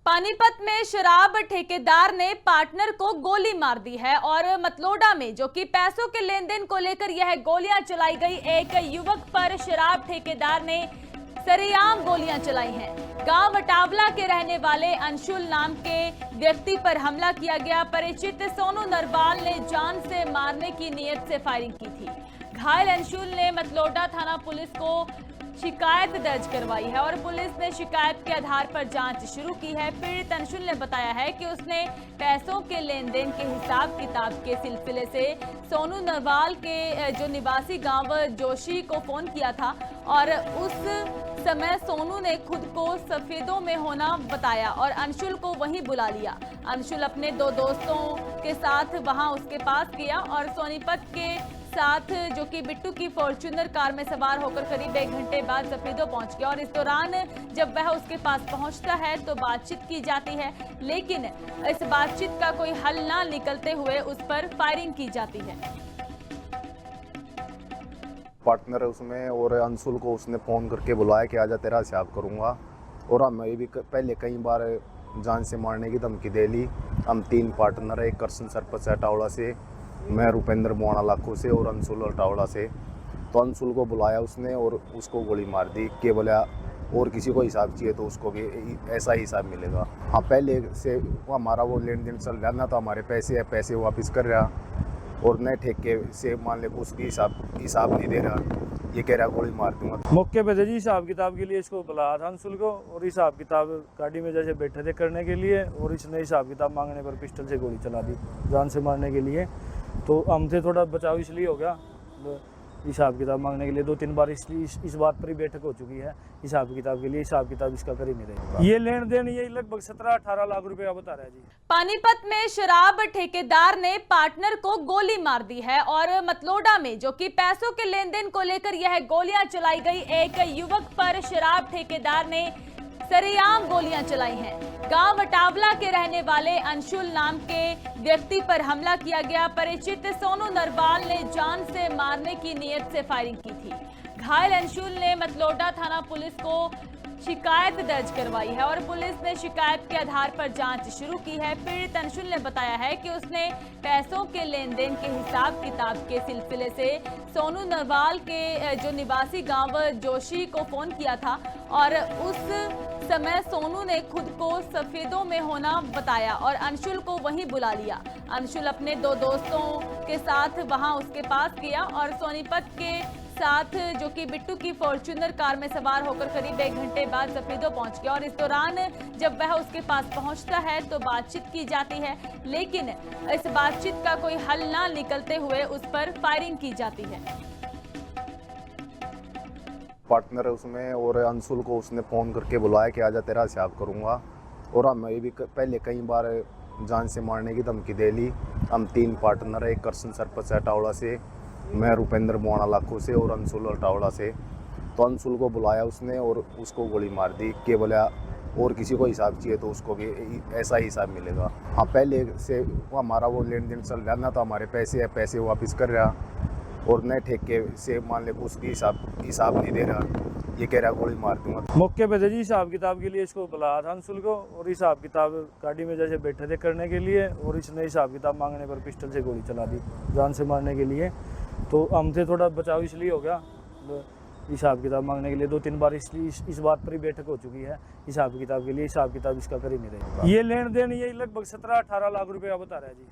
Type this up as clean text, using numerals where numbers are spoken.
पानीपत में शराब ठेकेदार ने पार्टनर को गोली मार दी है और मतलोडा में जो कि पैसों के लेन देन को लेकर यह गोलियां चलाई गई। एक युवक पर शराब ठेकेदार ने सरेआम गोलियां चलाई हैं। गांव अटावला के रहने वाले अंशुल नाम के व्यक्ति पर हमला किया गया। परिचित सोनू नरवाल ने जान से मारने की नीयत से फायरिंग की थी। घायल अंशुल ने मतलोडा थाना पुलिस को शिकायत दर्ज करवाई है और पुलिस ने शिकायत के आधार पर जांच शुरू की है। पीड़ित अंशुल ने बताया है कि उसने पैसों के लेन देन के हिसाब किताब के सिलसिले से सोनू नरवाल के जो निवासी गांव जोशी को फोन किया था और उस समय सोनू ने खुद को सफेदों में होना बताया और अंशुल को वहीं बुला लिया। अंशुल अपने दो दोस्तों के साथ वहां उसके पास गया और सोनीपत के साथ जो कि बिट्टू की फॉर्च्यूनर कार में सवार होकर करीब 1 घंटे बाद सफेदों पहुंच गया और इस दौरान जब वह उसके पास पहुंचता है तो बातचीत की जाती है, लेकिन इस बातचीत का कोई हल ना निकलते हुए उस पर फायरिंग की जाती है। पार्टनर है उसमें और अंशुल को उसने फोन करके बुलाया कि आजा तेरा हिसाब करूंगा और हमें भी पहले कई बार जान से मारने की धमकी दे ली। हम 3 पार्टनर है, एक करसन सरपंच अटावड़ा से, मैं रुपेंद्र मोना लाखों से और अंशुल अटावड़ा से। तो अंशुल को बुलाया उसने और उसको गोली मार दी कि बोला और किसी को हिसाब चाहिए तो उसको भी ऐसा ही हिसाब मिलेगा। हाँ, पहले से हमारा वो लेन देन चल रहा ना, तो हमारे पैसे वापस कर रहा और नए ठेके से मान ले उसकी हिसाब नहीं दे रहा, ये कह रहा गोली मार दूंगा। मौके पे जी हिसाब किताब के लिए इसको बुलाया था अंशुल को और हिसाब किताब गाड़ी में जैसे बैठे थे करने के लिए और इसने हिसाब किताब मांगने पर पिस्टल से गोली चला दी जान से मारने के लिए। तो हमसे थोड़ा बचाव इसलिए हो गया, हिसाब किताब मांगने के लिए 2-3 बार इसलिए इस बात पर ही बैठक हो चुकी है हिसाब किताब के लिए। हिसाब किताब इसका कर ही नहीं रहेगा। ये लेन देन ये लगभग 17-18 लाख रुपया बता रहा है जी। पानीपत में शराब ठेकेदार ने पार्टनर को गोली मार दी है और मतलोडा में जो कि पैसों के लेन देन को लेकर यह गोलियां चलाई गई। एक युवक पर शराब ठेकेदार ने सरेआम गोलियां चलाई हैं। गांव अटावला के रहने वाले अंशुल नाम के व्यक्ति पर हमला किया गया। परिचित सोनू नरवाल ने जान से मारने की नीयत से फायरिंग की थी। घायल अंशुल ने मतलोडा थाना पुलिस को शिकायत दर्ज करवाई है और पुलिस ने शिकायत के आधार पर जांच शुरू की है। पीड़ित अंशुल ने बताया है कि उसने पैसों के लेन देन के हिसाब किताब के सिलसिले से सोनू नरवाल के जो निवासी गांव जोशी को फोन किया था और उस समय सोनू ने खुद को सफेदों में होना बताया और अंशुल को वहीं बुला लिया। अंशुल अपने 2 दोस्तों के साथ वहां उसके पास गया और सोनीपत के साथ जो कि बिट्टू की फॉर्च्यूनर कार में सवार होकर करीब 1 घंटे बाद सफेदों पहुंच गया और इस दौरान जब वह उसके पास पहुंचता है तो बातचीत की जाती है, लेकिन इस बातचीत का कोई हल ना निकलते हुए उस पर फायरिंग की जाती है। पार्टनर है उसमें और अंशुल को उसने फ़ोन करके बुलाया कि आजा तेरा हिसाब करूंगा और हमें भी पहले कई बार जान से मारने की धमकी दे ली। हम 3 पार्टनर है, एक करसन सरपंच अटावड़ा से, मैं रुपेंद्र मोना लाखों से और अंशुल अटावड़ा से। तो अंशुल को बुलाया उसने और उसको गोली मार दी कि बोला और किसी को हिसाब चाहिए तो उसको भी ऐसा ही हिसाब मिलेगा। हाँ, पहले से हमारा वो लेन देन चल रहा ना, तो हमारे पैसे वापस कर रहा और नए ठेके से मान ले उसकी हिसाब नहीं दे रहा, ये कह रहा गोली मार दूंगा। मौके पे जी हिसाब किताब के लिए इसको बुलाया था अंशुल को और हिसाब किताब गाड़ी में जैसे बैठे थे करने के लिए और इसने हिसाब किताब मांगने पर पिस्टल से गोली चला दी जान से मारने के लिए। तो हमसे थोड़ा बचाव इसलिए हो गया, हिसाब किताब मांगने के लिए 2-3 बार इसलिए इस बात पर ही बैठक हो चुकी है हिसाब किताब के लिए। हिसाब किताब इसका कर ही नहीं रहेगा। ये लेन देन ये लगभग 17-18 लाख रुपया बता रहा है जी।